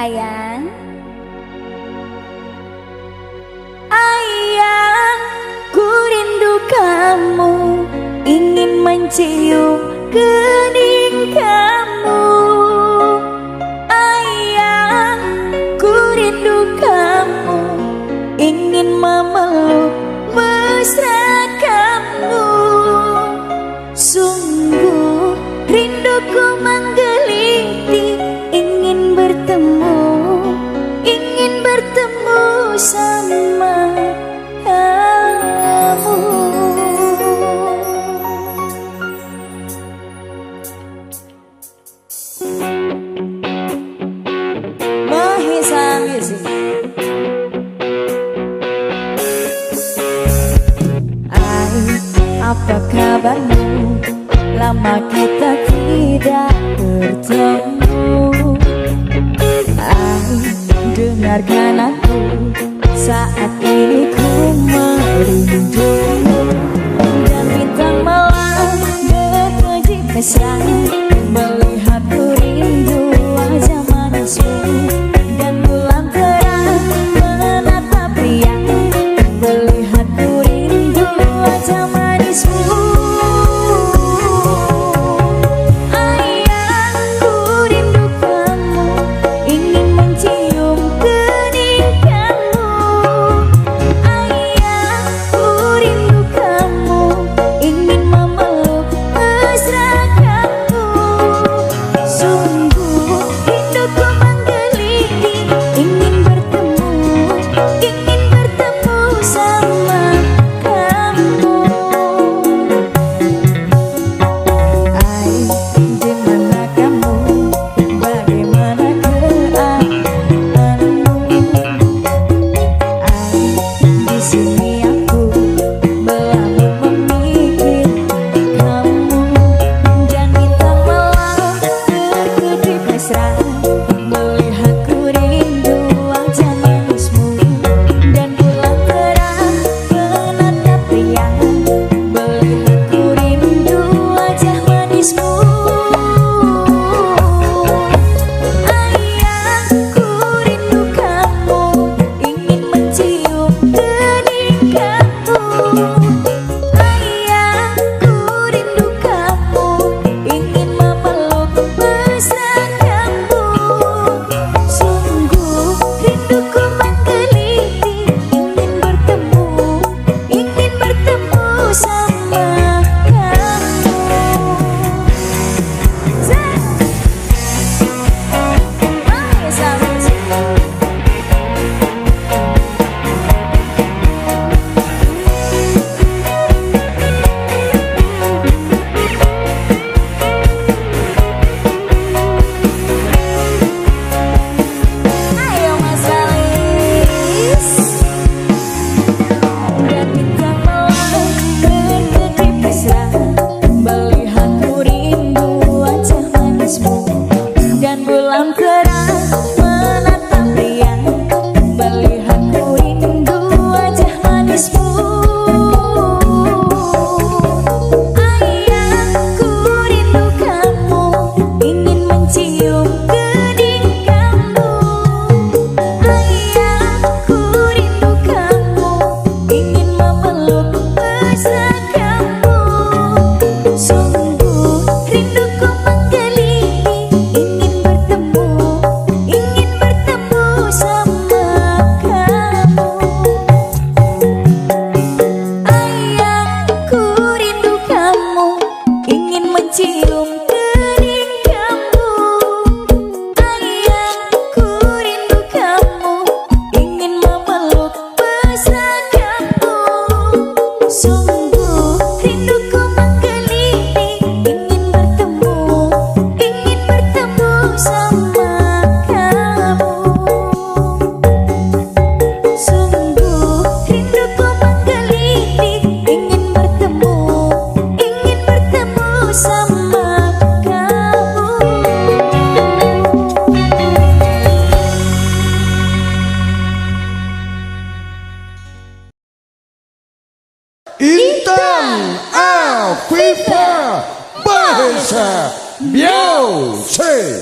Ayang, ayang, ku rindu kamu, ingin mencium kening kamu. Ayang, ku rindu kamu, ingin memeluk mesra kamu. Sungguh rinduku menggelitik, ingin bertemu sama kamu. Mahesa Music. Apa kabarmu? Lama kita tidak bertemu. Dengarkan aku, saat ini ku merindu. Dan bintang malam berkedip mesra, melihatku rindu wajah manismu. Dan bulan terang menatap riang, melihatku rindu wajah manismu. Intan Afifah Mahesa Music.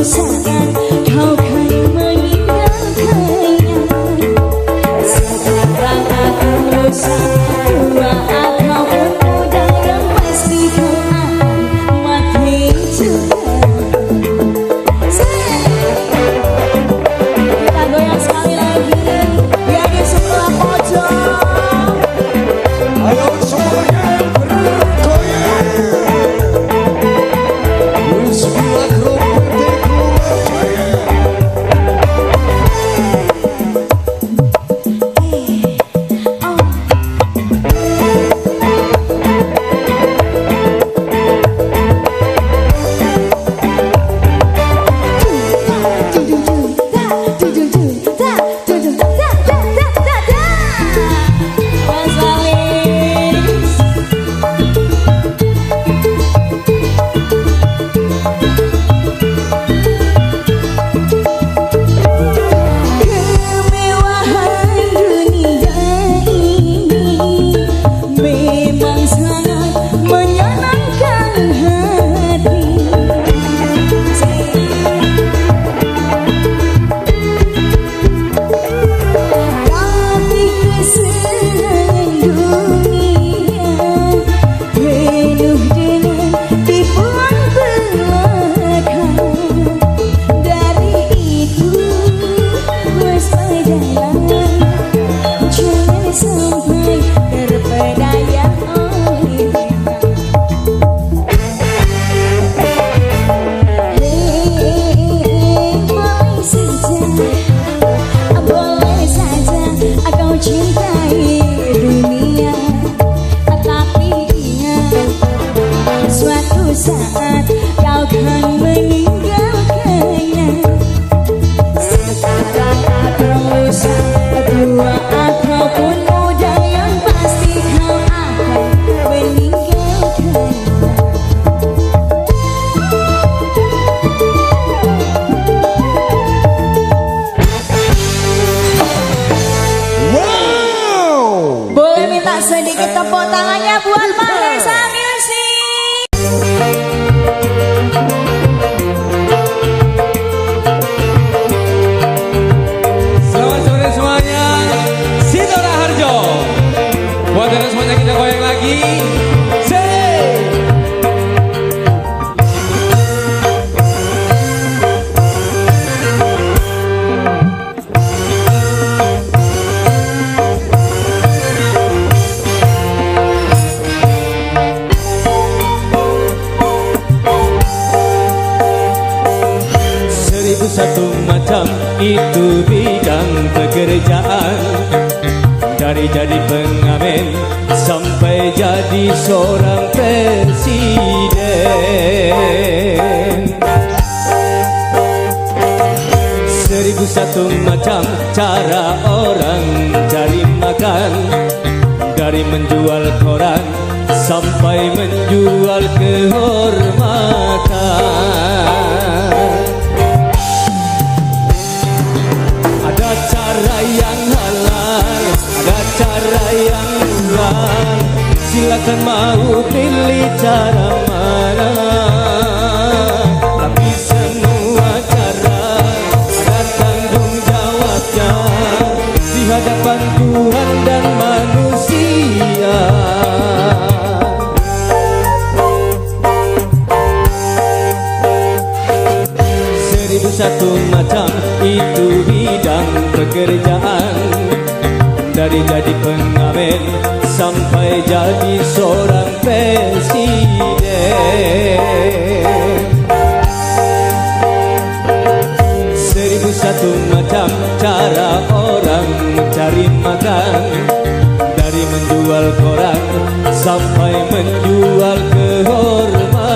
saat kau kan meninggalkannya. Sekarang aku bosan, tua ataupun muda, yang pasti kau akan mati juga. Kita goyang sekali lagi, biar di sebelah pojok. Ayo semuanya bergoyang. Sebelah trompetku bergoyang. Saat kau kan meninggalkannya. Sekarang aku bosan, tua ataupun muda, yang pasti kau akan meninggalkannya. Wow. Boleh minta sedikit tepuk tangannya buat Mahesa Music. Selamat sore semuanya, Sitora Harjo. Buat anda semuanya kita goyang lagi. Satu macam itu bidang pekerjaan, dari jadi pengamen sampai jadi seorang presiden. 1001 macam cara orang cari makan, dari menjual koran sampai menjual kehormatan. Yang halal, ada cara yang murah. Silakan mau pilih cara mana, tapi semua cara ada tanggung jawabnya di hadapan Tuhan dan manusia. 1001 macam itu bidang pekerjaan, dari jadi pengamen sampai jadi seorang presiden. 1001 macam cara orang mencari makan, dari menjual koran sampai menjual kehormatan.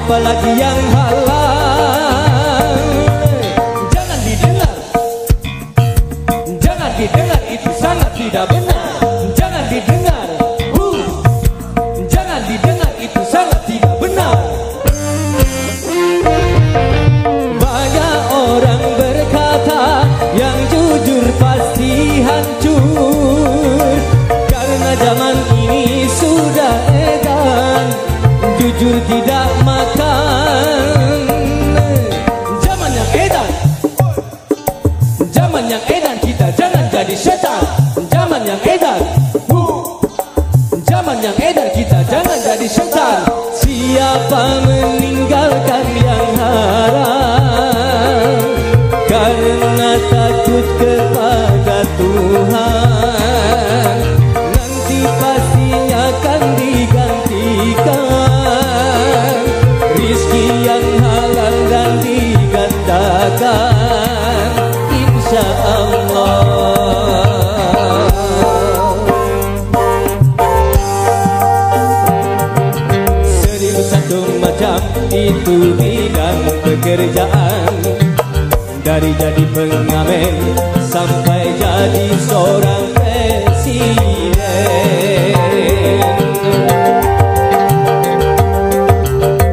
apalagi yang halal. Jangan didengar, jangan didengar, itu sangat tidak benar. Jangan didengar, jangan didengar, itu sangat tidak benar. Banyak orang berkata yang jujur pasti hancur, karena zaman ini sudah edan jujur tidak makan. Zaman yang edan, zaman yang edan, kita jangan jadi setan. Zaman yang edan, zaman yang edan, kita jangan jadi setan. Siapa meninggalkan yang haram karena takut kepada Tuhan, nanti pastinya akan digantikan rizki yang halal dan digandakan, insya Allah. Seribu satu macam itu bidang pekerjaan, dari jadi pengamen sampai jadi seorang presiden.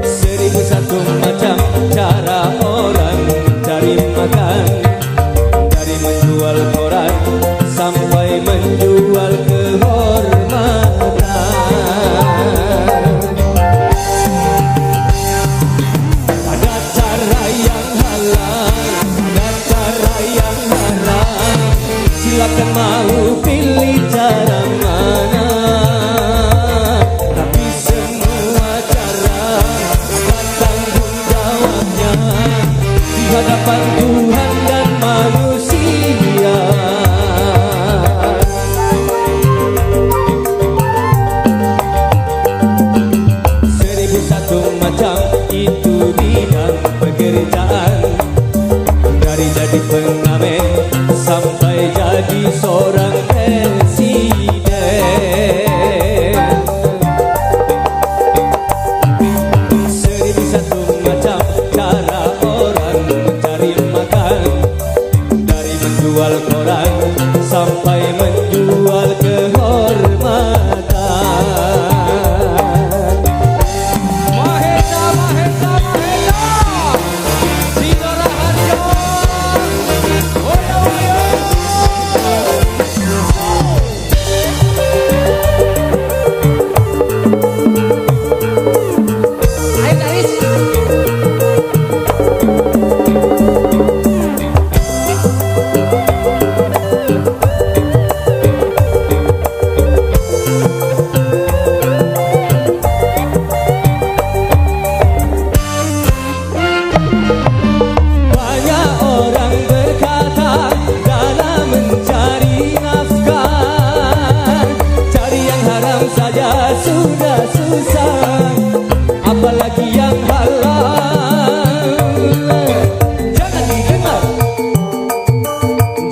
Seribu satu macam cara orang cari makan, dari menjual koran sampai menjual kehormatan. Ada cara yang halal, ada cara yang haram, silakan mau pilih cara mana. Tapi semua cara ada tanggung jawabnya di hadapan Tuhan dan manusia. Seribu satu macam itu bidang pekerjaan, dari jadi pengamen sampai jadi seorang presiden. Seribu satu macam cara orang mencari makan, dari menjual koran sampai menjual kehormatan. Mahesa, Mahesa, Mahesa, Sino Raharjo. Oyo, oyo. Ayo Daris. Banyak orang berkata dalam mencari nafkah, cari yang haram saja sudah susah, apalagi yang halal. Jangan didengar,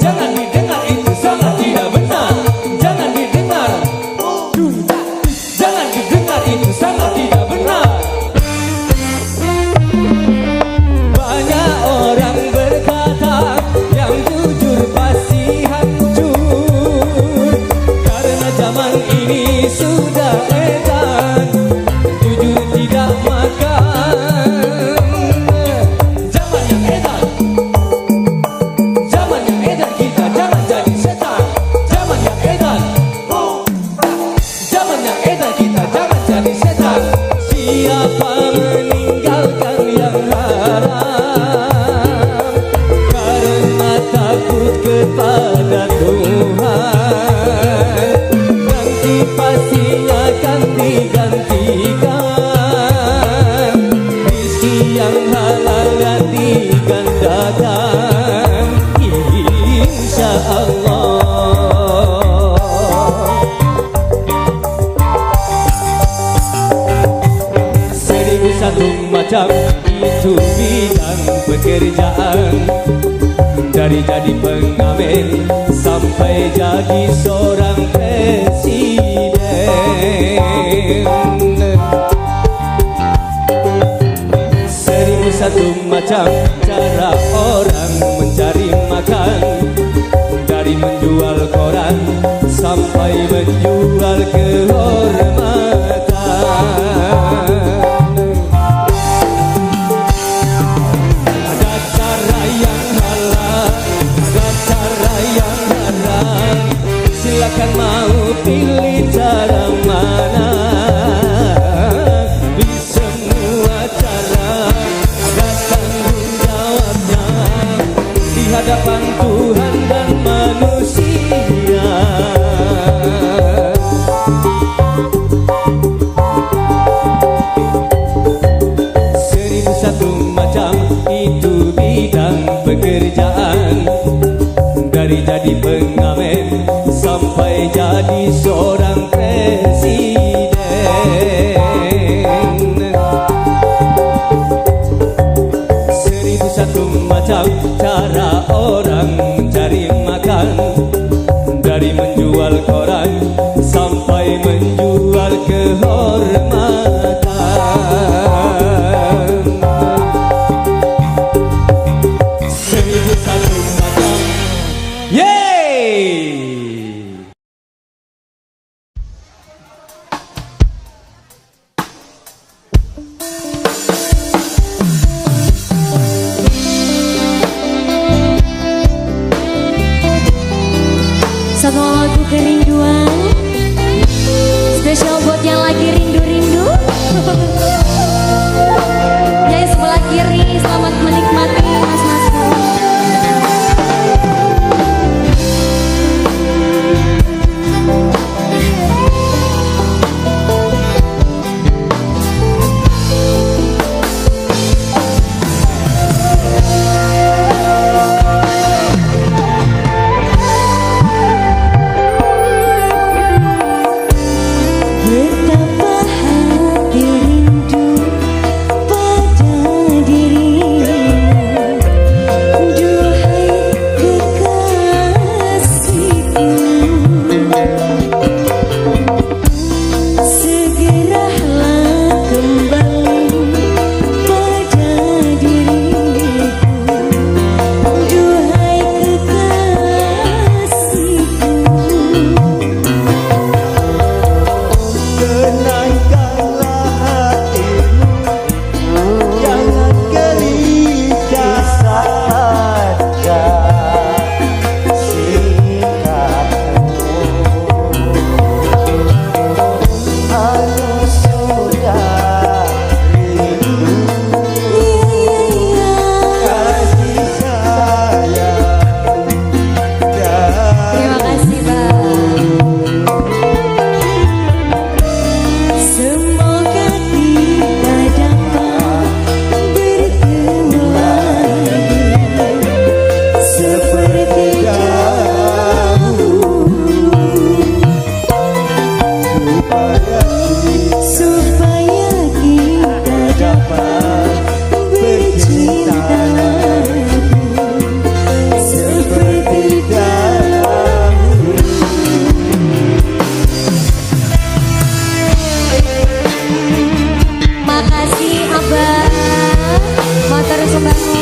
jangan didengar, itu sangat tidak benar. Jangan didengar, jangan didengar, itu sangat tidak benar. Banyak orang berkata yang jujur pasti hancur, karena zaman ini sudah edan jujur tidak makan. Zaman yang edan, zaman yang edan, kita jangan jadi setan. Zaman yang edan, zaman yang edan, kita jangan jadi setan. Siapa meninggalkan yang haram karena takut kepada Tuhan, nanti pastinya akan digantikan rizki yang halal dan digandakan, insya Allah. Seribu satu macam itu bidang pekerjaan, dari jadi pengamen sampai jadi seorang presiden. satu macam cara orang mencari makan, dari menjual koran sampai menjual kehormatan. Ada cara yang halal, ada cara yang haram. Silakan mau pilih cara mana. Di semua cara ada tanggung jawabnya di hadapan Tuhan dan manusia. Seribu satu macam itu bidang pekerjaan, dari jadi pengamen sampai jadi seorang presiden. Seribu satu macam cara orang mencari makan, dari menjual koran sampai menjual kehormatan. Seribu satu macam. Yeay! Satu lagu kerinduan spesial buat yang lagi rindu-rindu. Yang sebelah kiri selamat menikmati mas-masku. Betapa hati rindu pada dirimu, duhai kekasihku. Segeralah kembali pada diriku, duhai kekasihku. Tenangkanlah hatimu, jangan gelisah saat sikapmu. Aku sudah rindu kasih sayang. Terima kasih Bang. Semoga kita dapat bertemu lagi seperti dahulu, supaya kita dapat bercinta lagi seperti dahulu. Makasih Abah, motor sumbangan.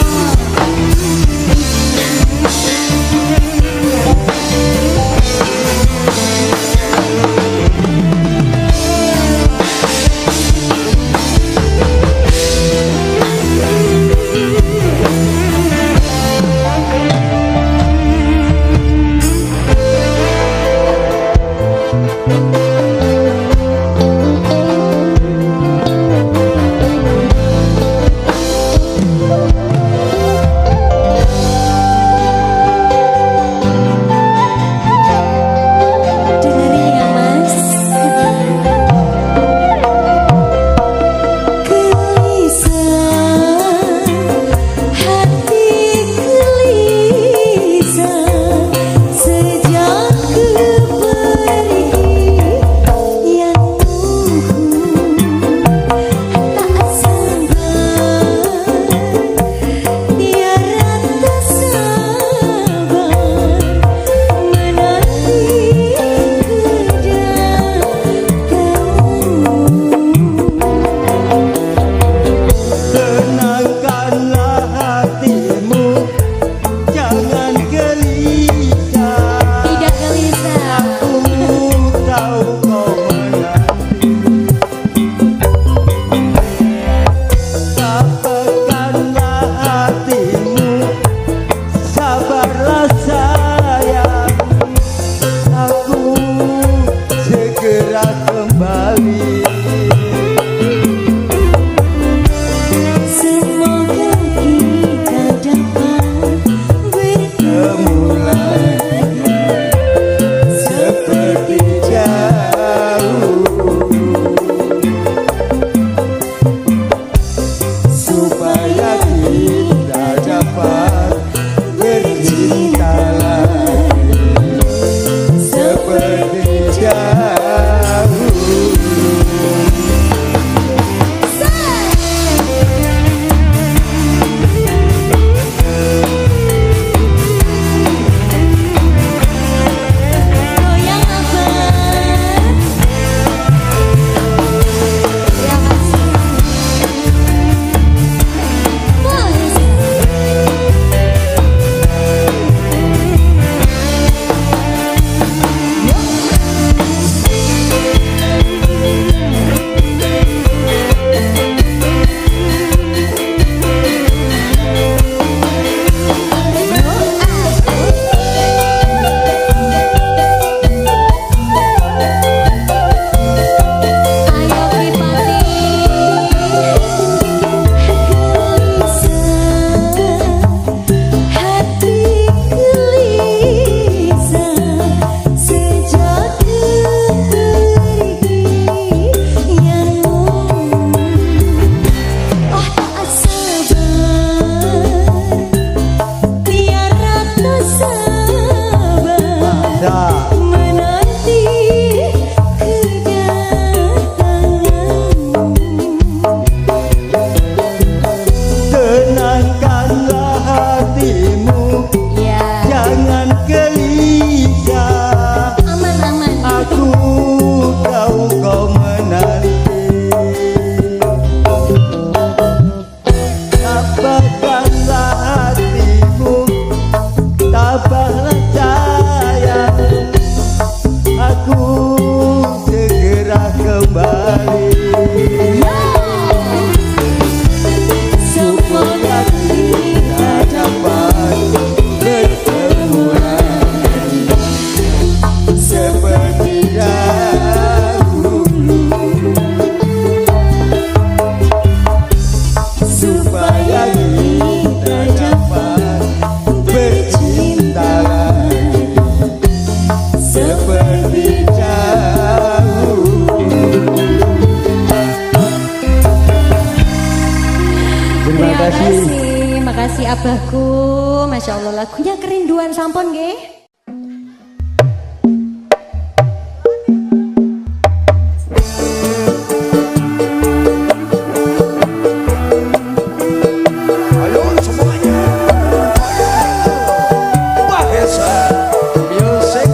Tenangkanlah hatimu, Ya, jangan gelisah. aman-aman. Aku tahu kau menanti. Tabahkanlah hatimu, tabahlah sayang. Aku segera kembali. Semoga kita Dapat bertemu lagi seperti dahulu, supaya kita dapat bercinta lagi seperti dahulu. Terima kasih. Makasih abahku. Masya Allah lagunya kerinduan sampun nggih. Halo semuanya. Bahasa Music.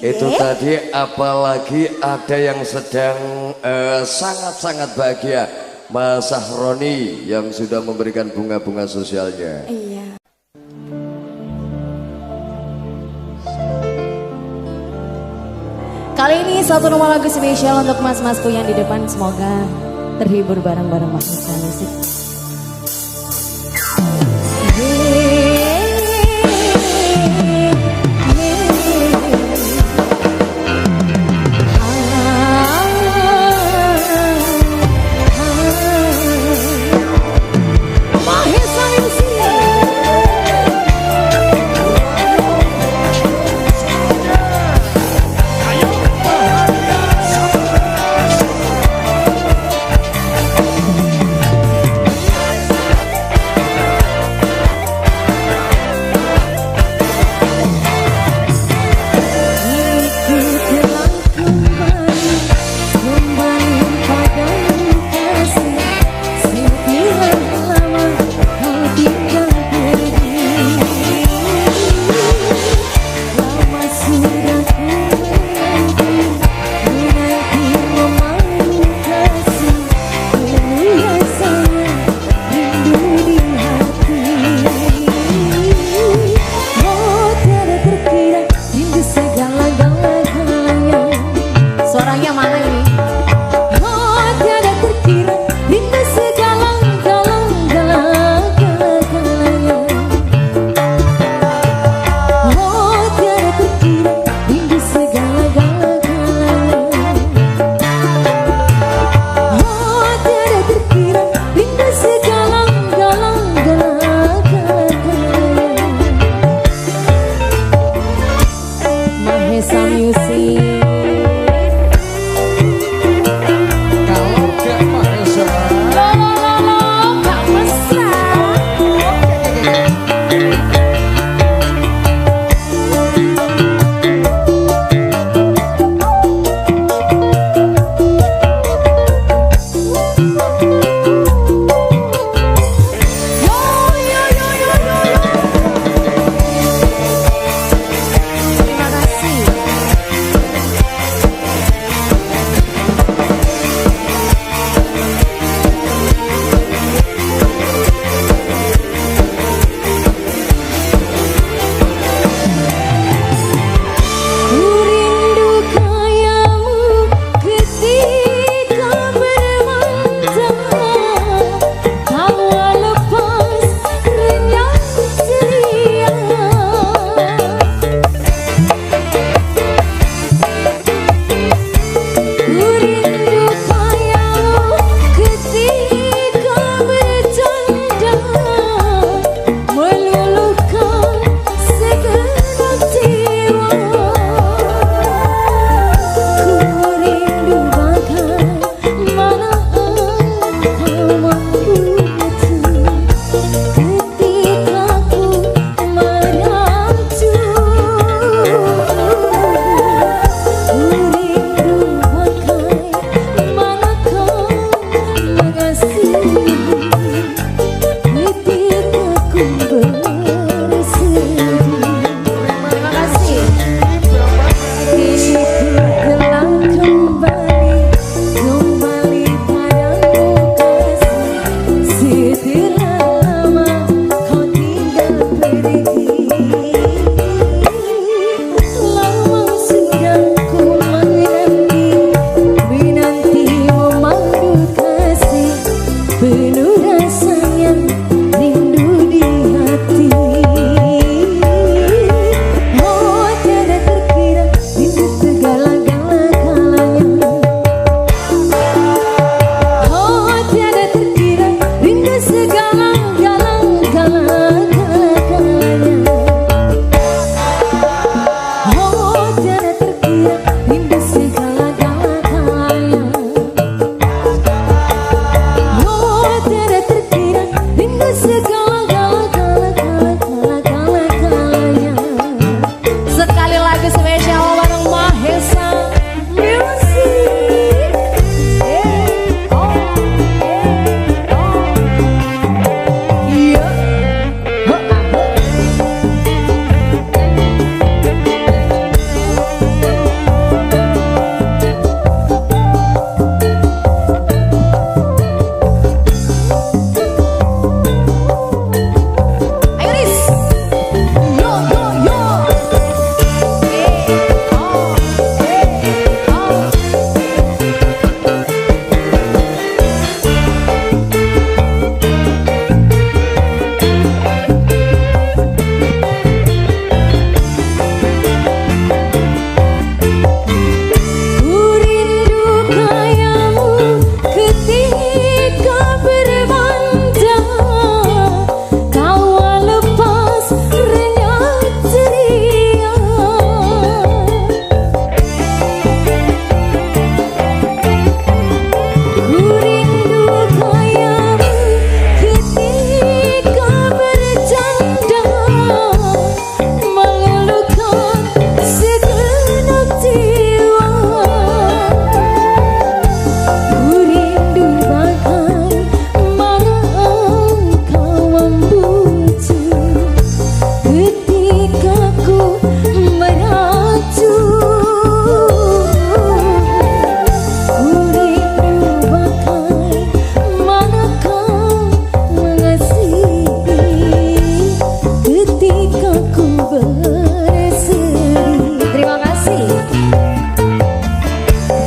Itu tadi apalagi ada yang sedang sangat-sangat bahagia, Mas Sahroni yang sudah memberikan bunga-bunga sosialnya. Iya. Kali ini satu nomor lagu spesial untuk mas-masku yang di depan, semoga terhibur bareng-bareng Mas Musik.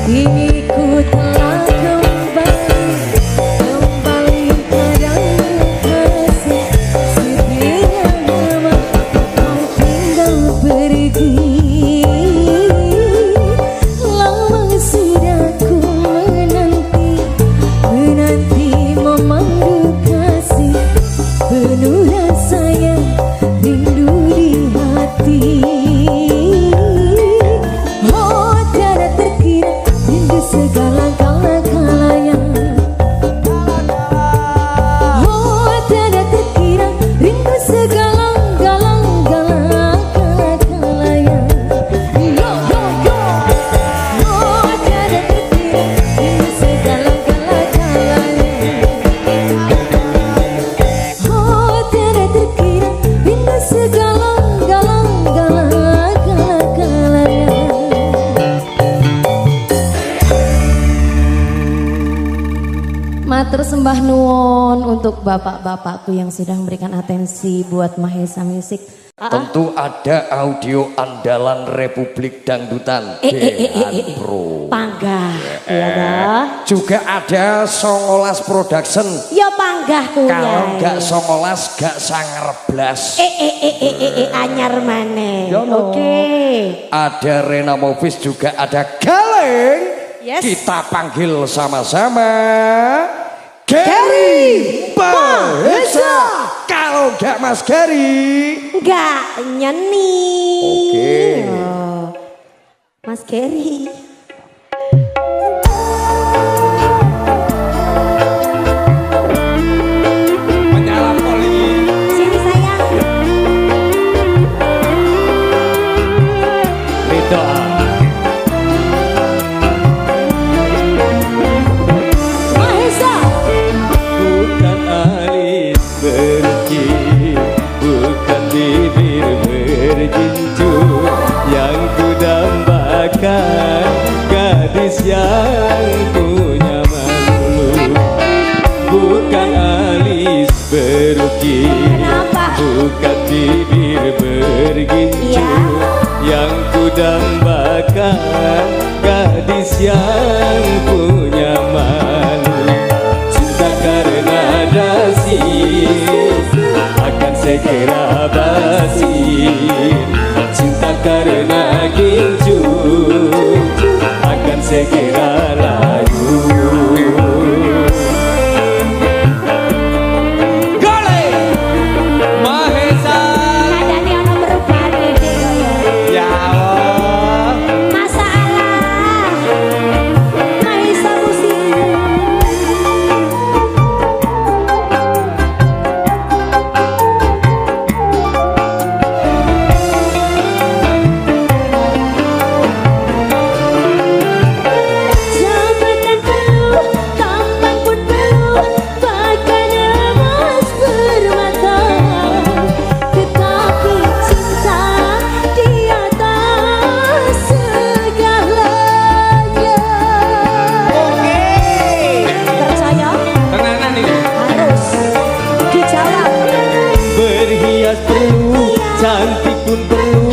Kini ku telah kembali padamu kasih. Setia lama kau tinggal pergi. Lama sudah ku menanti memandu kasih. Penuh rasanya rindu di hati. Oh tiada terkira rindu segala kala-kalanya. Oh tiada terkira rindu segala kala-kalanya. Yo yo yo. Oh tiada terkira rindu segala kala-kalanya. Oh tiada terkira rindu segala kala-kalanya. Matur sembah nuwun untuk bapak-bapakku yang sudah memberikan atensi buat Mahesa Music. Tentu ada audio andalan Republik Dangdutan Pro. Panggah, ya dah. Juga ada Songolas Production. Ya panggah kuwi. Kalau gak Songolas gak sangerblas. Anyar maneh. Ya no. Oke. Ada Rena Movies, juga ada Galeng. Yes. Kita panggil sama-sama Gary Mahesa. Kalau gak Mas Gary Enggak nyeni. Oke. Oh, Mas Gary. Menyala poli. Sini sayang. Beda. Mahesa. Bukan alis pergi, bukan bibir bergincu, yang ku dambakan gadis yang punya malu. Bukan alis pergi, Kenapa? bukan bibir bergincu, Iya. yang ku dambakan gadis yang punya malu. Cinta karena dasi akan segera basi. Cinta karena gincu akan segera layu. Golek Mahesa. Adane ono merubahane kaya. Ya Allah. Masalah. Mahesa Musik. Jabatan perlu, tampan pun perlu, bahkan emas bermata. Tetapi cinta di atas segalanya. Percaya? Tenanan ini. Harus dijawab. Berhias perlu, cantik pun perlu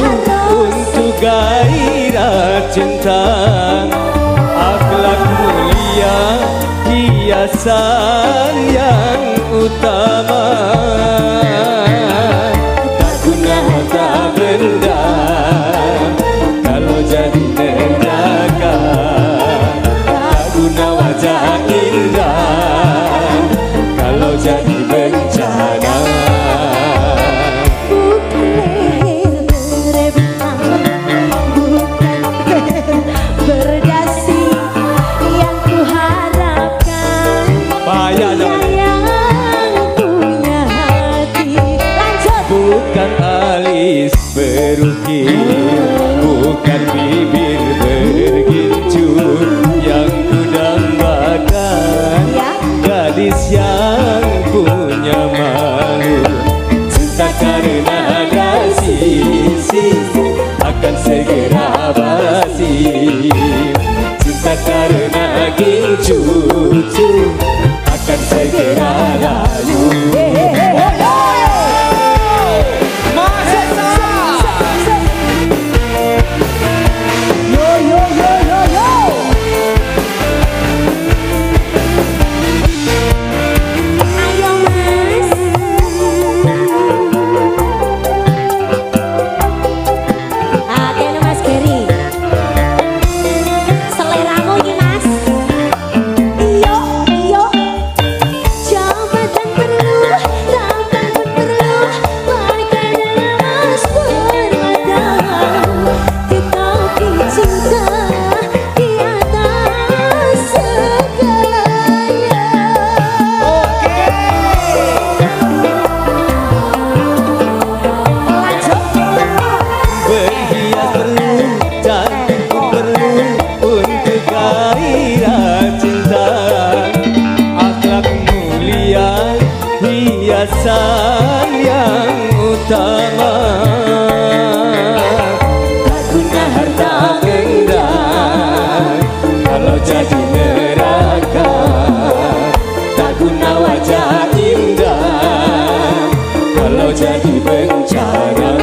untuk gairah cinta. Akhlak mulia, hiasan yang utama. Tak guna tak benda kalau jadi neraka. Tak guna wajah indah kalau jadi bencana. Bukan leher berebutkan, bukan berdasi yang kuharapkan. Bahaya dong. Yang punya hati. Lanjut. Bukan alis berukir, bukan bibir bergincur, yang ku dambakan Ya. gadis yang punya malu. Cinta karena dasi akan segera basi. Cinta karena gincu akan segera layu. Mahesa. Yo yo yo yo yo. Kalau jadi neraka tak guna wajah indah. Kalau jadi bencana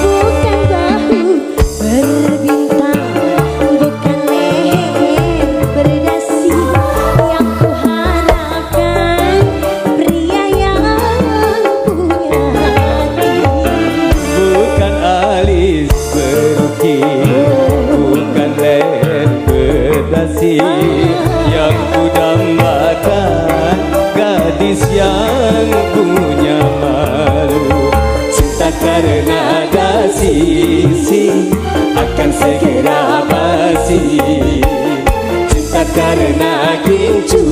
Bukan bahu berbintang, bukan leher berdasi yang kuharapkan pria yang punya hati. bukan alis berukir, bukan leher berdasi yang kudambakan gadis yang punya malu. Cinta karena dasi akan segera basi. Cinta karena gincu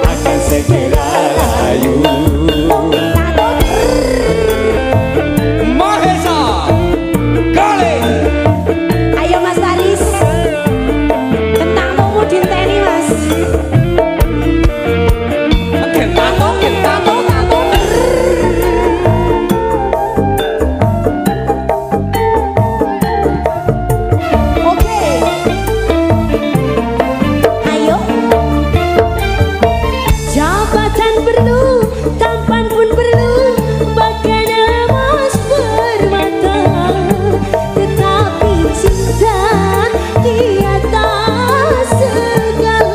akan segera layu. Mahesa Kali. Ayo Mas Aris, tentang mau dinteni Mas. Oke, ayo. Jabatan perlu, tampan pun perlu, bahkan emas permata. Tetapi cinta di atas segalanya.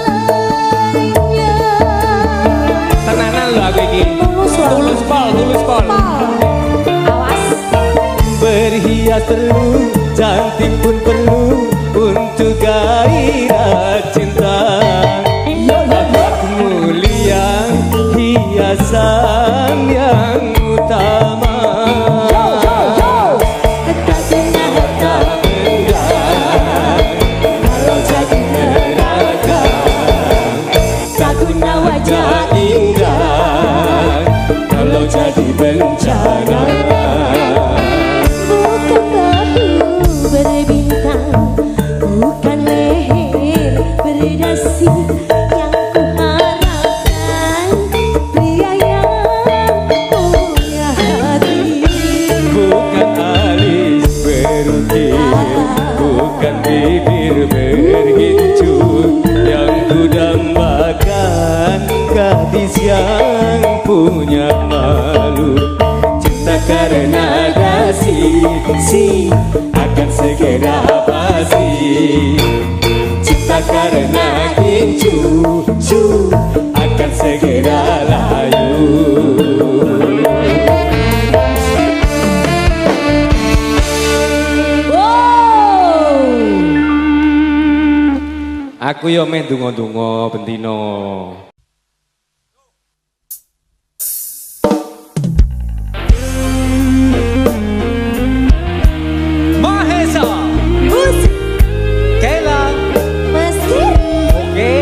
Tenanan lo aku iki. Tulus Bang. Tulus pol. Awas. Berhias perlu, cantik pun perlu untuk gairah cinta. Akhlak mulia, hiasan yang utama. Tak sengaja Kalau jadi neraka tak guna wajah indah. Kalau jadi bencana bukan bahu berbintang, bukan leher berdasi yang kuharapkan pria yang punya hati. bukan alis berukir, bukan bibir bergincu yang kudambakan gadis yang punya malu. Cinta karena dasi akan segera basi. Cinta karena gincu akan segera layu. Aku yo men donga-donga bendino. Mahesa Musik Kela. Mesir. Oke.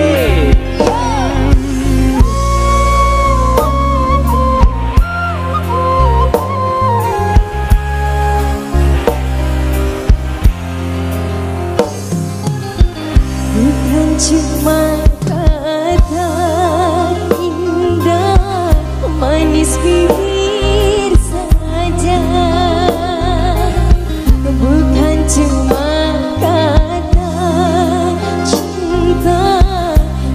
Bukan cuma kata indah manis bibir saja, bukan cuma kata cinta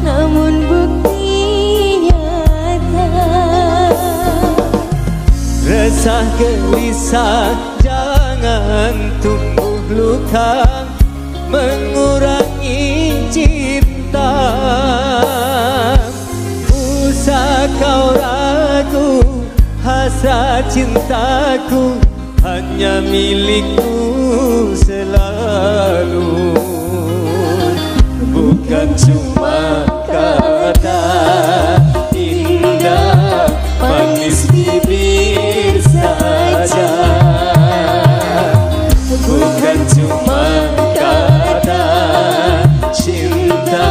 namun bukti nyata. Resah gelisah jangan tumbuh luka mengurangi cinta. Usah kau ragu, hasrat cintaku hanya milikku selalu. Bukan cuma kata indah manis bibir saja, bukan cuma kata cinta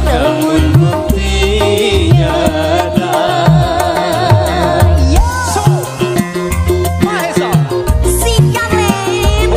namun bukti nyata. Sikat Len.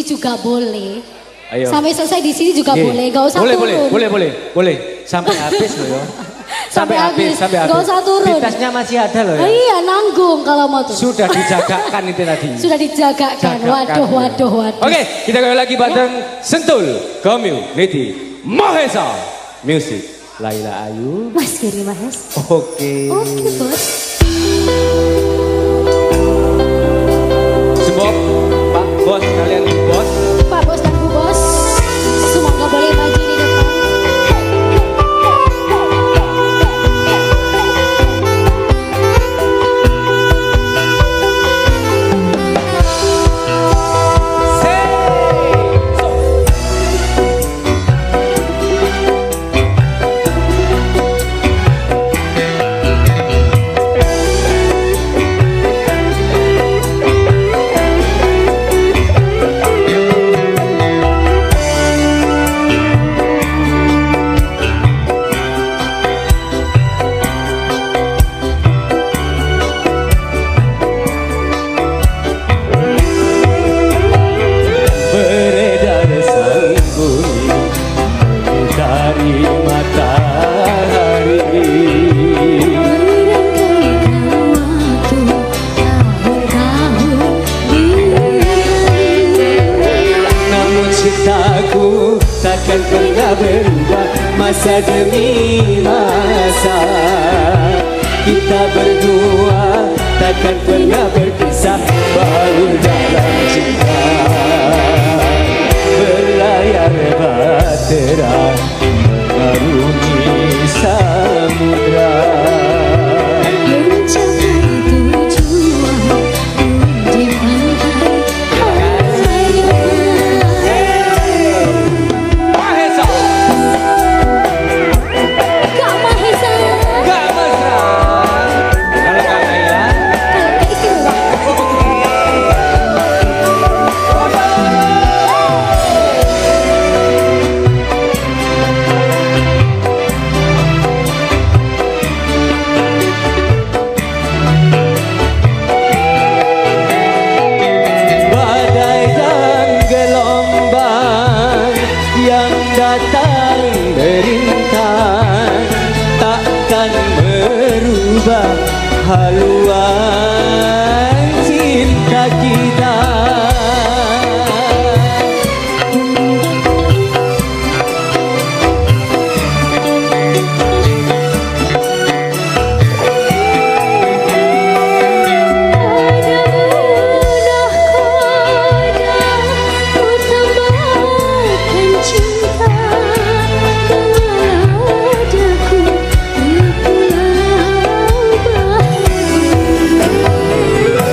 juga boleh. Ayo. Sampai selesai di sini juga Oke. boleh, gak usah boleh, turun. Boleh. Sampai habis loh ya. Sampai habis. Gak usah turun. Di tasnya masih ada loh ya. Iya, nanggung kalau mau turun. Sudah dijagakan itu tadi. Sudah dijagakan. Waduh. Oke, kita kembali lagi bareng Sentul Community Mahesa Music. Laila Ayu. Mas Giri Mahes. Oke. Oke, Bos. Semua Pak Bos, kalian Bos. Pak Bos dan Bu Bos, semoga boleh maju di depan. Takkan pernah berubah masa demi masa. Kita berdua takkan pernah berpisah, baur dalam cinta. Berlayar bahtera mengarungi samudra. Mencapai tujuan di pantai Mahesa, Kak Mahesa. Kak Mesra. Kalau Kak Naila, Kak istimewa. badai dan gelombang yang datang berintang takkan merubah haluan cinta kita.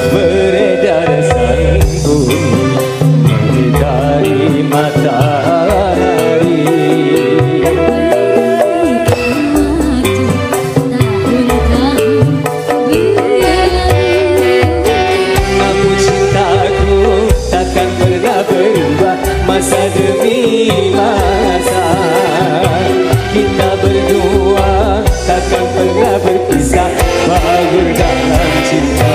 Beredar sangkun dari matahari. Namun cintaku takkan pernah berubah masa demi masa. Kita berdua takkan pernah berpisah, bahagia dalam cinta.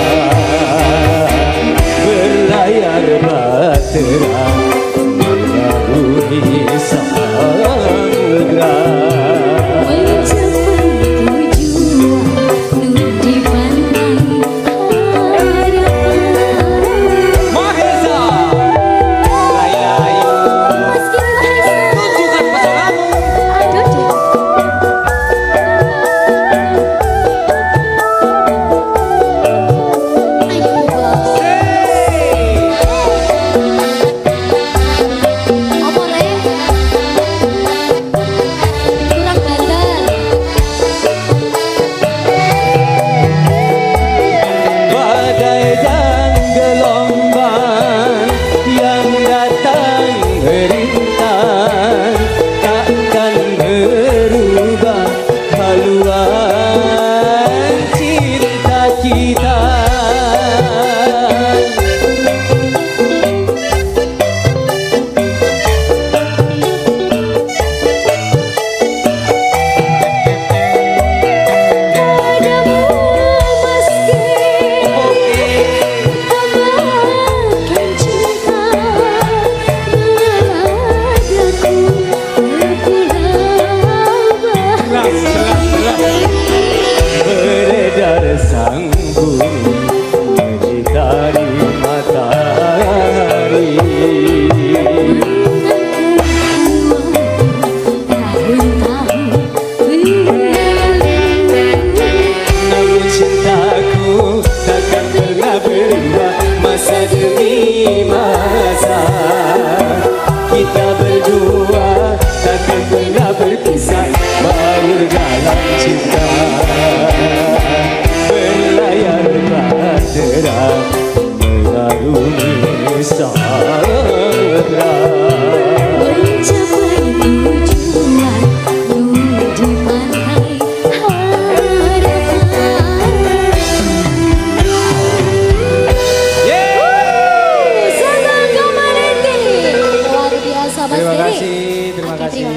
Berlayar bahtera mengarungi samudra. Mencapai tujuan di pantai harapan. Mahesa, Laila Ayu, Mas Giri Mahesa. tunjukkan pesonamu. Aduh deh. Ayo, Bos.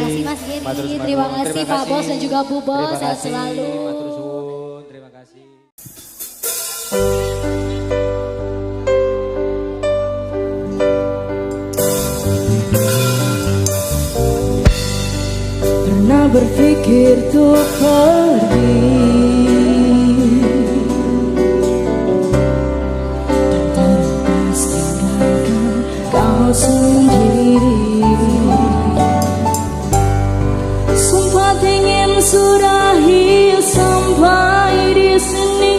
kasih Mas Giri. Matur suwun. Terima kasih Pak Bos dan juga Bu Bos. Terima Sehat kasih. selalu. Matur suwun. Terima kasih. Pernah berpikir untuk pergi dan terlepas tinggalkan kau sendiri. Sumpah ingin sudahi sampai di sini.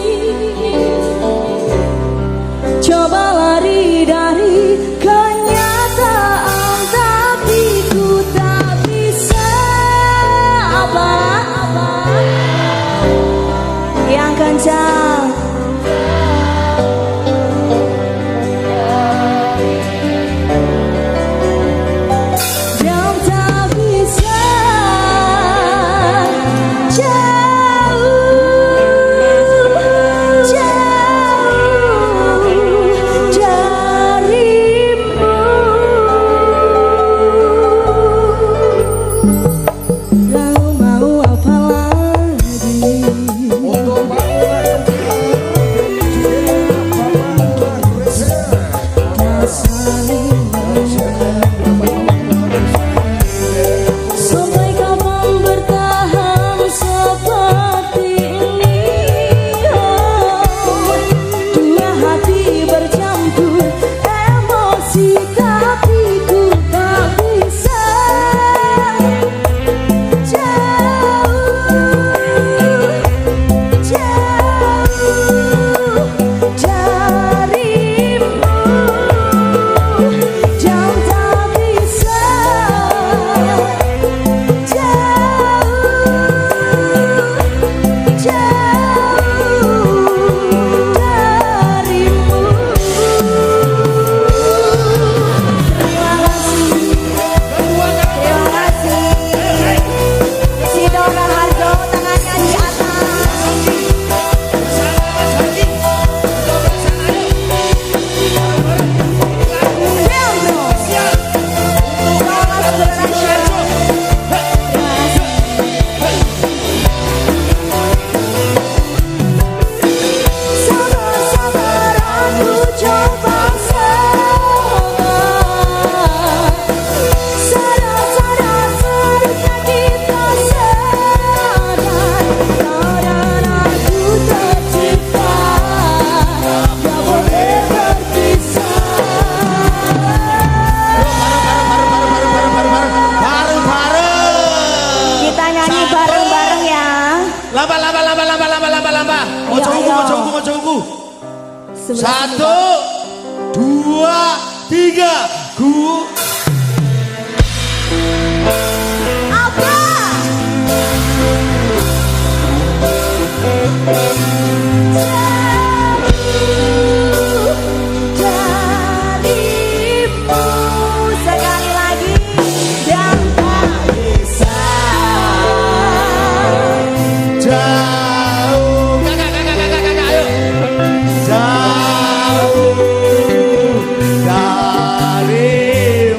Coba lari dari kenyataan, tapi ku tak bisa. Apa yang kencang? Dan tak bisa jauh darimu. Lalu mau apa lagi? Tak saling sampai kapan bertahan seperti ini? Oh, dua hati bercampur emosi, tapi ku tak bisa jauh darimu. Jauh tak bisa jauh darimu. Terima kasih. Si Dora Harjo tangannya di atas. Sabar-sabar aku coba sabar. Sadar-sadar seharusnya kita sadar, karena aku tercipta tak boleh berpisah. Kita nyanyi bareng-bareng ya. Lamba. Mojo ungu. Sebelah sini, 1, 2, 3, ku. apa? Jauh darimu. Sekali lagi. Dan tak bisa Jauh. Kakak, ayo. Jauh darimu.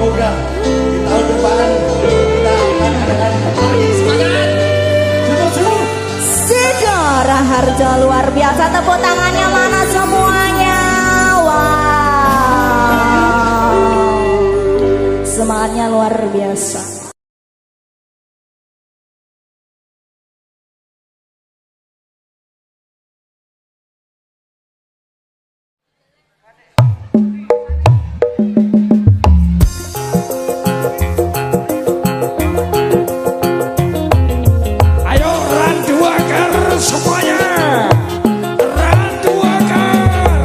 Semoga di tahun depan kita akan adakan lagi. Semangat. Semangat. Sidora Harjo luar biasa, tepuk tangannya mana semuanya. Wow, semangatnya luar biasa. Ayo randuaker semuanya. Randuaker.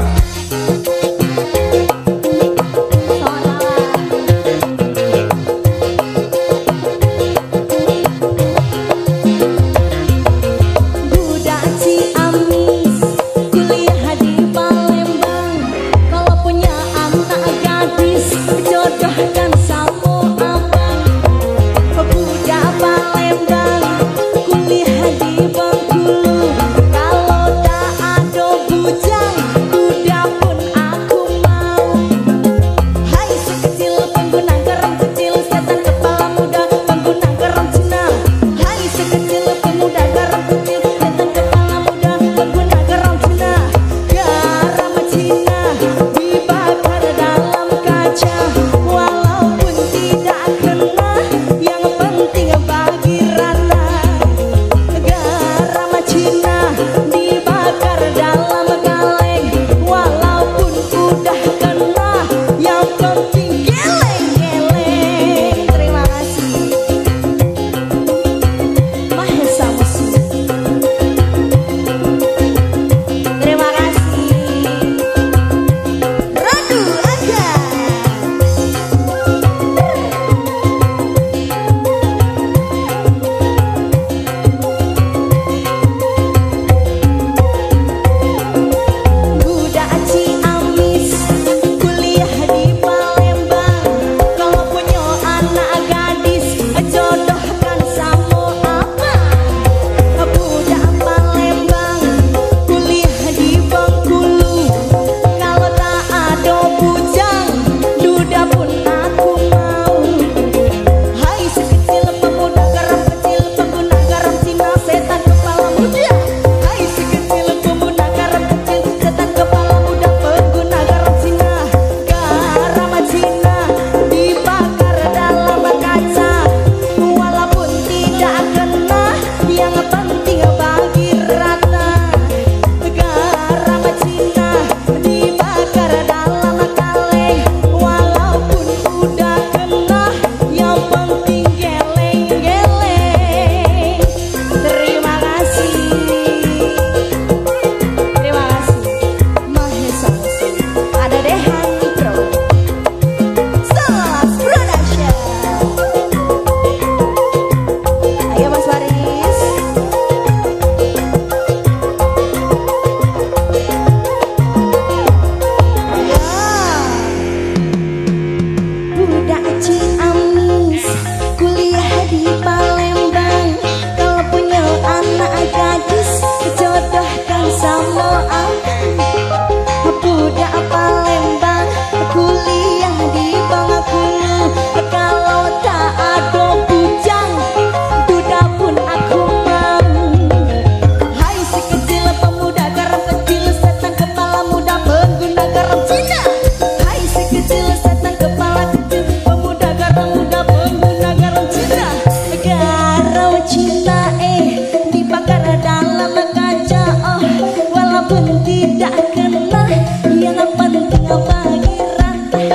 tidak kena, yang penting bagi rata.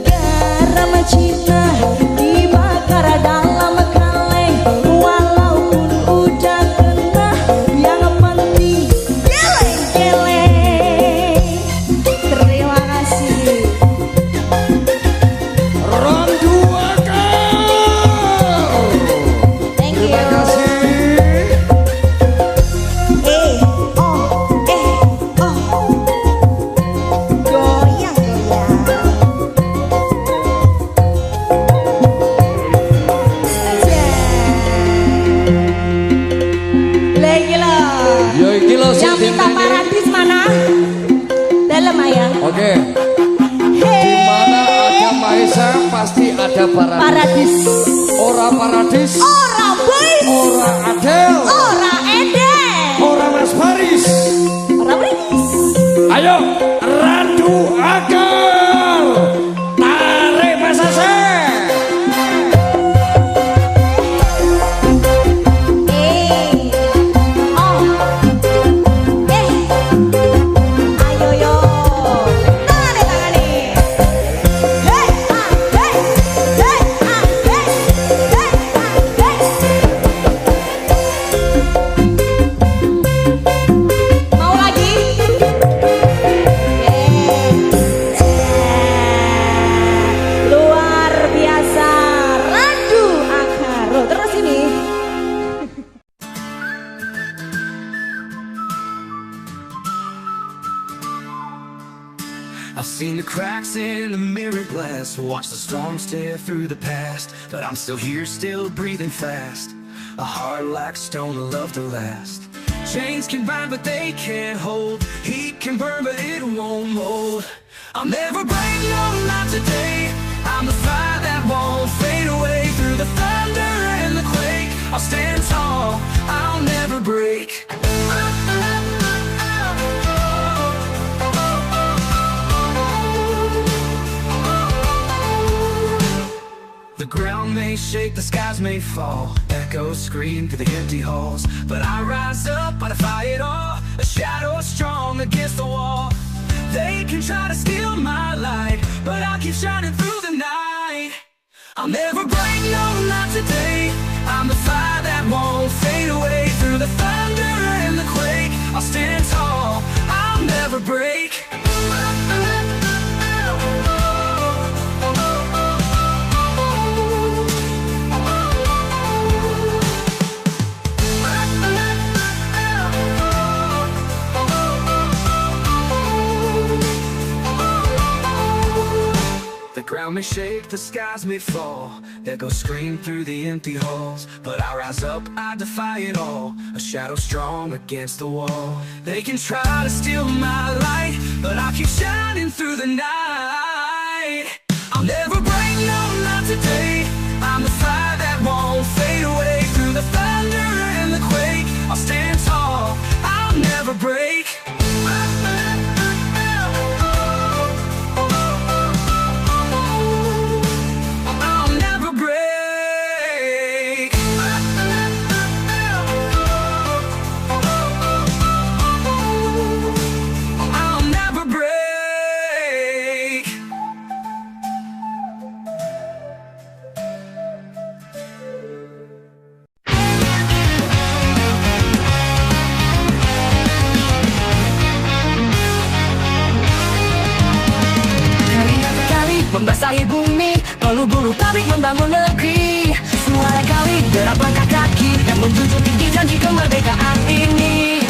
Garam cinta dibakar dalam kaleng, walaupun udah kena, yang penting geleng-geleng. Terima kasih. Randu Akal. Thank you. Terima kasih. Goyang lagi loh. Yo iki lo sing Yang minta dinyanyi. paradis mana? Dalam ayah. Oke. Di mana ada Mahesa pasti ada paradis. Paradis. Ora paradis, Ora boys. ora Adel, Ora Eden. ora Mas Faris. Ora boys. Ayo, Randu Akal. Tarik Mas Ase. Ayo yo. Tangan nih. Hey, hey, hey, mau lagi? Luar biasa, Randu Akal. Terus ini. I've seen the cracks in the mirror glass, watched the storm stare through the past, but I'm still here, still breathing fast. A heart like stone, a love to last. Chains can bind, but they can't hold. Heat can burn, but it won't mold. I'll never break, no, not today. I'm the fire that won't fade away. Through the thunder and the quake, I'll stand tall, I'll never break. The ground may shake, the skies may fall, echoes scream through the empty halls, but I rise up, I defy it all. A shadow strong against the wall. They can try to steal my light, but I'll keep shining through the night. I'll never break, no, not today. I'm the fire that won't fade away. Through the thunder and the quake, I'll stand tall, I'll never break. The ground may shake, the skies may fall, echoes scream through the empty halls, but I rise up, I defy it all. A shadow strong against the wall. They can try to steal my light, but I'll keep shining through the night. I'll never break, no, not today. I'm the fire that won't fade away. Through the thunder and the quake, I'll stand tall, I'll never break. I'll never break. I'll never break. Kali membasahi bumi, peluru pabrik membangun negeri. Suara kali derap langkah kaki yang menjunjung tinggi janji kemerdekaan ini.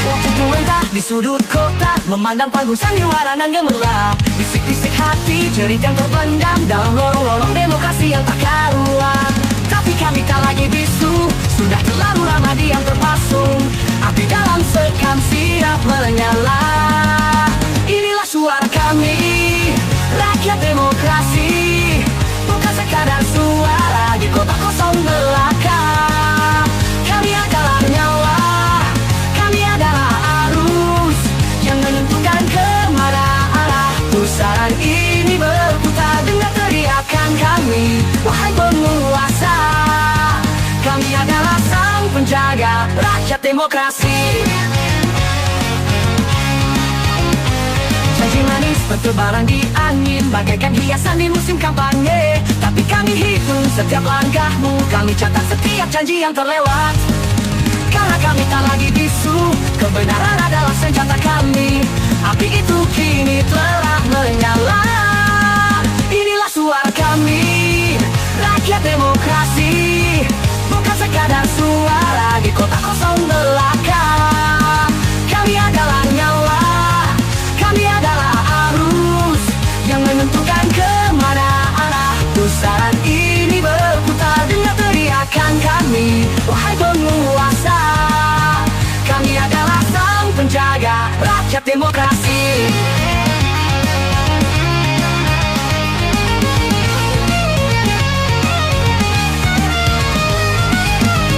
Waktu melentah di sudut kota, memandang panggung sandiwara nan gemerlap. Bisik-bisik hati, jerit yang terpendam dalam lorong-lorong demokrasi yang tak karuan. Tapi kami tak lagi bisu, sudah terlalu lama diam terpasung. Api dalam sekam siap menyala. Inilah suara kami, rakyat demokrasi. Bukan sekadar suara di kota kosong belaka. Kami adalah nyawa, kami adalah arus yang menentukan kemana arah pusaran ini berputar. Dengar teriakan kami, wahai penguasa. Kami adalah sang penjaga rakyat demokrasi. Janji manis bertebaran di angin, bagaikan hiasan di musim kampanye. Tapi kami hitung setiap langkahmu, kami catat setiap janji yang terlewat. Karena kami tak lagi bisu, kebenaran adalah senjata kami. Api itu kini telah menyala. Inilah suara kami, rakyat demokrasi. Bukan sekadar suara di kota kosong belaka. Kami adalah nyawa, kami adalah arus yang menentukan kemana arah pusaran ini berputar. Dengar teriakan kami, wahai penguasa. Kami adalah sang penjaga rakyat demokrasi.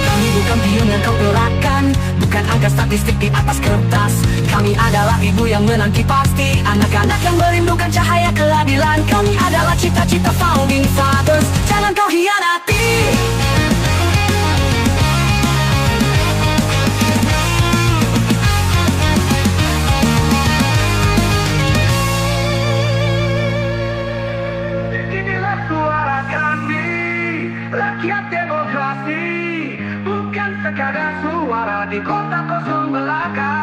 Kami bukan pion yang kau gerakan, bukan angka statistik di atas kertas. Kami adalah ibu yang menanti pasti, anak-anak yang merindukan cahaya keadilan. Kami adalah cita-cita founding fathers, jangan kau hianati. Inilah suara kami, rakyat demokrasi. Bukan sekadar suara di kota kosong belaka.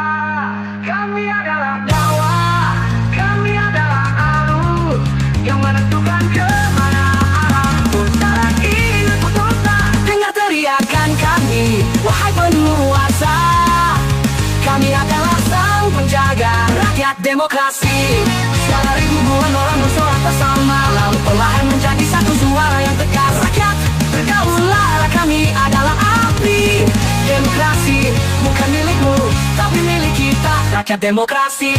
Kami adalah nyawa, kami adalah arus yang menentukan kemana arah pusaran ini berputar. Dengar teriakan kami, wahai penguasa. Kami adalah sang penjaga rakyat demokrasi. Suara ribuan orang bersorak bersama, lalu perlahan menjadi satu suara yang tegas. Rakyat bergaulah, kami adalah api demokrasi. Bukan milikmu, tapi milik kita, rakyat demokrasi.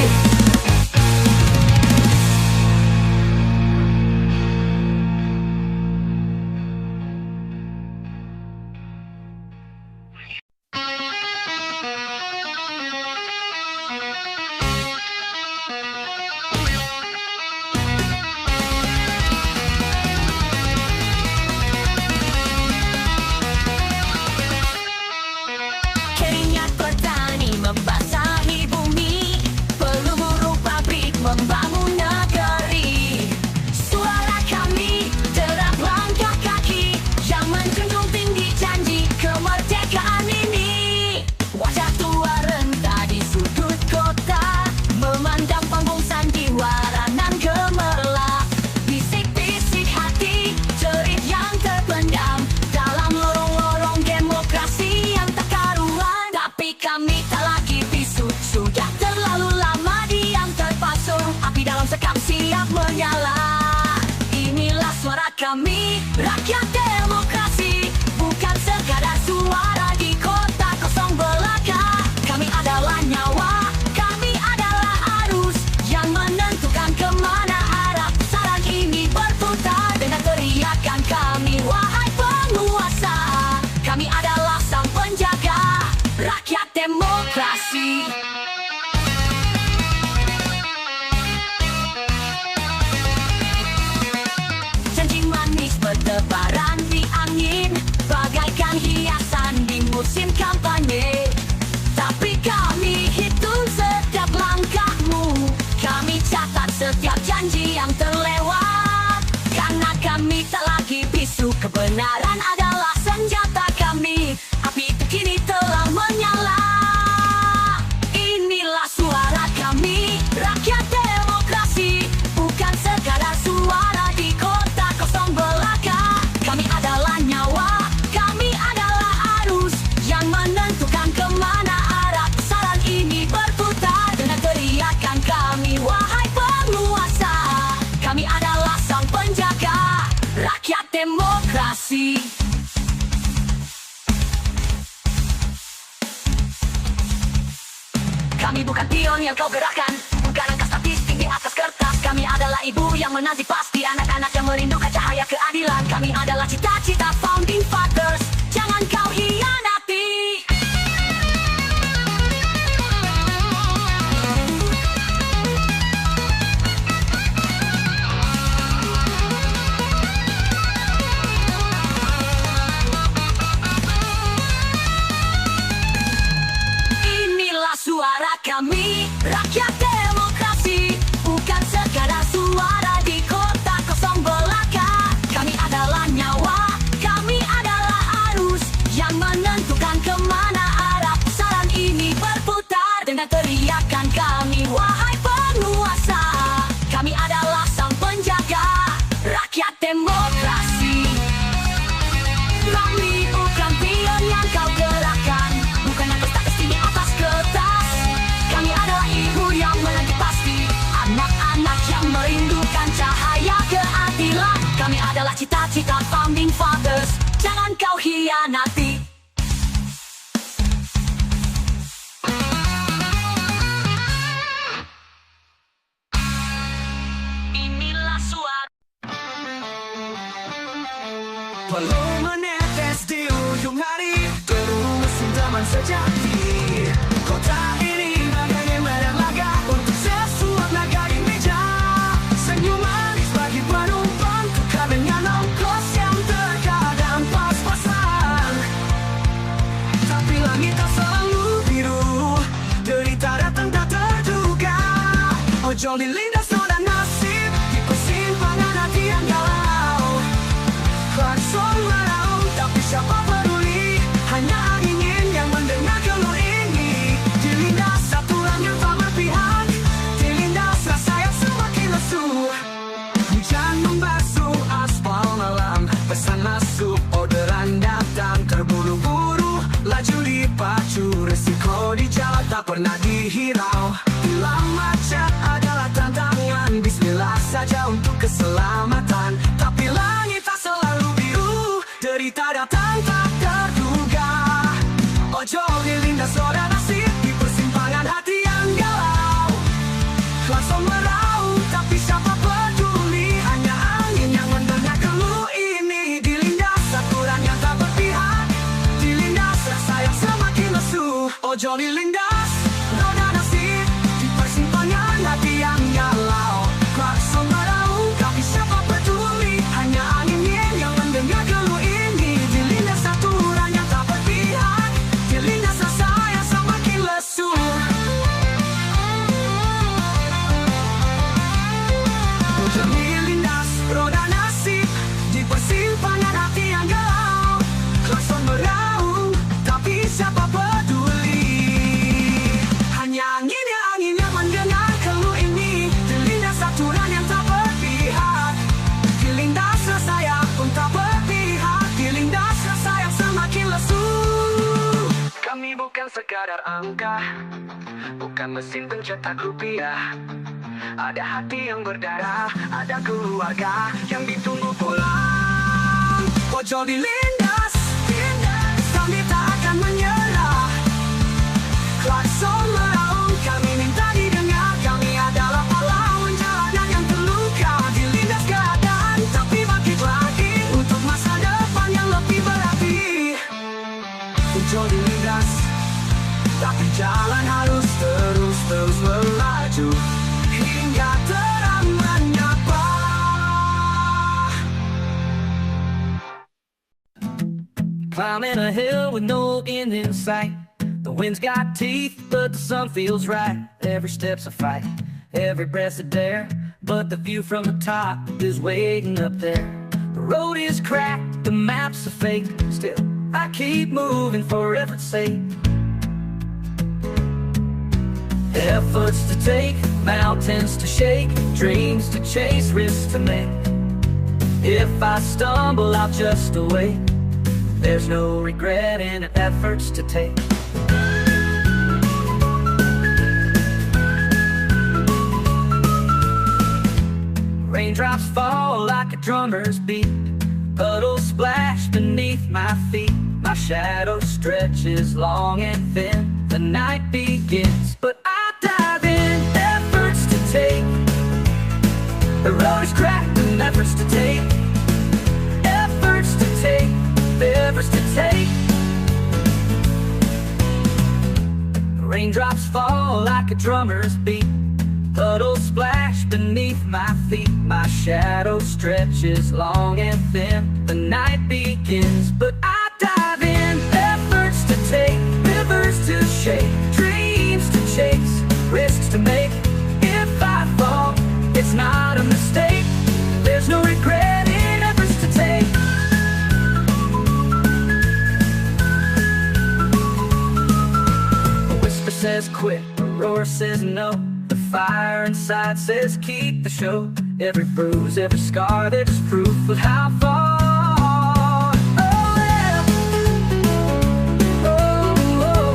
Keringat petani membasahi bumi, peluru pabrik membangun negeri. Suara kami derap langkah kaki yang menjunjung tinggi janji kemerdekaan ini. Wajah tua renta di sudut kota, memandang panggung sandiwara nan gemerlap. Bisik-bisik hati, cerit yang terpendam dalam lorong-lorong demokrasi yang tak karuan. Tapi kami tak lagi bisu, sudah terlalu lama diam terpasung. Api dalam sekam siap menyala. Inilah suara kami, rakyat demokrasi. Bukan sekadar suara di kota kosong belaka. Kami adalah nyawa, kami adalah arus yang menentukan kemana arah pusaran ini berputar. Dengan teriakan kami, wahai penguasa. Kami adalah sang penjaga rakyat demokrasi. Janji manis bertebaran di angin, bagaikan hiasan di musim kampanye. Tapi kami hitung setiap langkahmu, kami catat setiap janji yang terlewat. Karena kami tak lagi bisu, kebenaran adalah senjata kami. Api itu kini telah menyala. Inilah suara kami, rakyat demokrasi. Bukan sekadar suara di kota kosong belaka. Kami adalah nyawa, kami adalah arus yang menentukan kemana arah pusaran ini berputar. Dengan teriakan kami, wahai penguasa. Kami adalah sang penjaga rakyat demokrasi. Kami bukan pion yang kau gerakan, bukan angka statistik di atas kertas. Kami adalah ibu yang menanti pasti, anak-anak yang merindukan cahaya keadilan. Kami adalah cita-cita founding fathers, jangan kau hianati. Kami rakyat demokrasi, bukan sekadar suara di kota kosong belaka. Kami adalah nyawa, kami adalah arus yang menentukan kemana arah pusaran ini berputar. Dengan teriakan kami, wahai penguasa, kami adalah sang penjaga rakyat demokrasi. Kami bukan pion yang kau gerakkan, bukan atas status tinggi atas kertas. Kami adalah ibu yang menanti pasti, anak-anak yang merindukan cahaya keadilan. Kami adalah cita-cita founding fathers, jangan kau hianati. Inilah suara. Walau menetes di ujung hari, terus siraman sejati. Kota ini bagaikan medan laga untuk sesuap naga di meja. Senyum manis bagi penumpang, tukar dengan ongkos yang terkadang pas-pasan. Tapi langit tak selalu biru, derita datang tak terduga. Ojol dilindas roda nasib, di persimpangan hati yang galau. Klakson meraung, tapi siapa peduli? Hanya angin yang mendengar keluh ini. Dilindas aturan yang tak berpihak, dilindas rasa yang semakin lesu. Hujan membasuh aspal malam, pesan masuk, orderan datang terburu-buru. Laju dipacu, resiko di jalan tak pernah dihirau. Hilang macet adalah tantangan, bismillah saja untuk keselamatan. Tapi langit tak selalu biru, derita datang tak terduga. Ojol dilindas roda nasib, di persimpangan hati yang galau. Klakson meraung, tapi siapa peduli? Hanya angin yang mendengar keluh ini. Dilindas aturan yang tak berpihak, dilindas rasa yang semakin lesu. Ojol dilindas roda nasib, di persimpangan hati yang galau. Klakson meraung, tapi siapa peduli? Hanya angin yang mendengar keluh ini. Dilindas aturan yang tak berpihak, dilindas rasa yang semakin lesu. Ojol dilindas roda nasib, di persimpangan hati yang galau. Klakson meraung, tapi siapa peduli? Hanya angin yang mendengar keluh ini. Dilindas aturan yang tak berpihak, dilindas rasa yang pun tak berpihak, dilindas rasa yang semakin lesu. Kami bukan sekadar angka, bukan mesin pencetak rupiah. Ada hati yang berdarah, ada keluarga yang ditunggu pulang. Ojol dilindas, kami tak akan menyerah. Klakson meraung, kami minta didengar. Kami adalah pahlawan jalanan yang terluka. Dilindas keadaan, tapi bangkit lagi untuk masa depan yang lebih berarti. Ojol dilindas, tapi jalan harus terus melaju hingga terang menyapa. Climbing a hill with no end in sight. The wind's got teeth, but the sun feels right. Every step's a fight, every breath's a dare. But the view from the top is waiting up there. The road is cracked, the map's a fake. Still, I keep moving for effort's sake. Efforts to take, mountains to shake, dreams to chase, risks to make. If I stumble, I'll just await. There's no regret in efforts to take. Raindrops fall like a drummer's beat, puddles splash beneath my feet. My shadow stretches long and thin. The night begins, but I dive in. Efforts to take, the road is cracked and efforts to take. Efforts to take, efforts to take. Raindrops fall like a drummer's beat, puddles splash beneath my feet. My shadow stretches long and thin. The night begins, but I dive in. Efforts to take, rivers to shake, dreams to chase. says quit, a roar says no. The fire inside says keep the show. Every bruise, every scar, they're just proof of how far. Oh yeah. Oh, oh.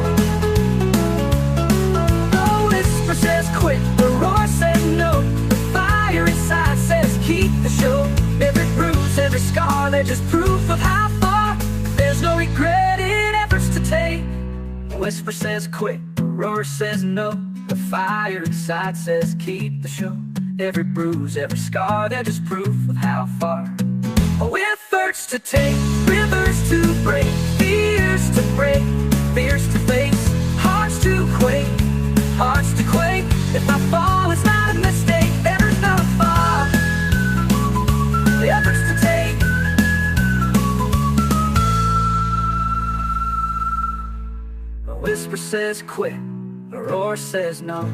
The whisper says quit, the roar says no. The fire inside says keep the show. Every bruise, every scar, they're just proof of how far. There's no regret in efforts to take. The whisper says quit, the roar says no. The fire inside says keep the show. Every bruise, every scar, they're just proof of how far. Oh, efforts to take, rivers to break, fears to break, fears to face, hearts to quake, hearts to quake. If I fall, it's not a mistake. There's no fall. The efforts to take. The whisper says quit, the roar says no.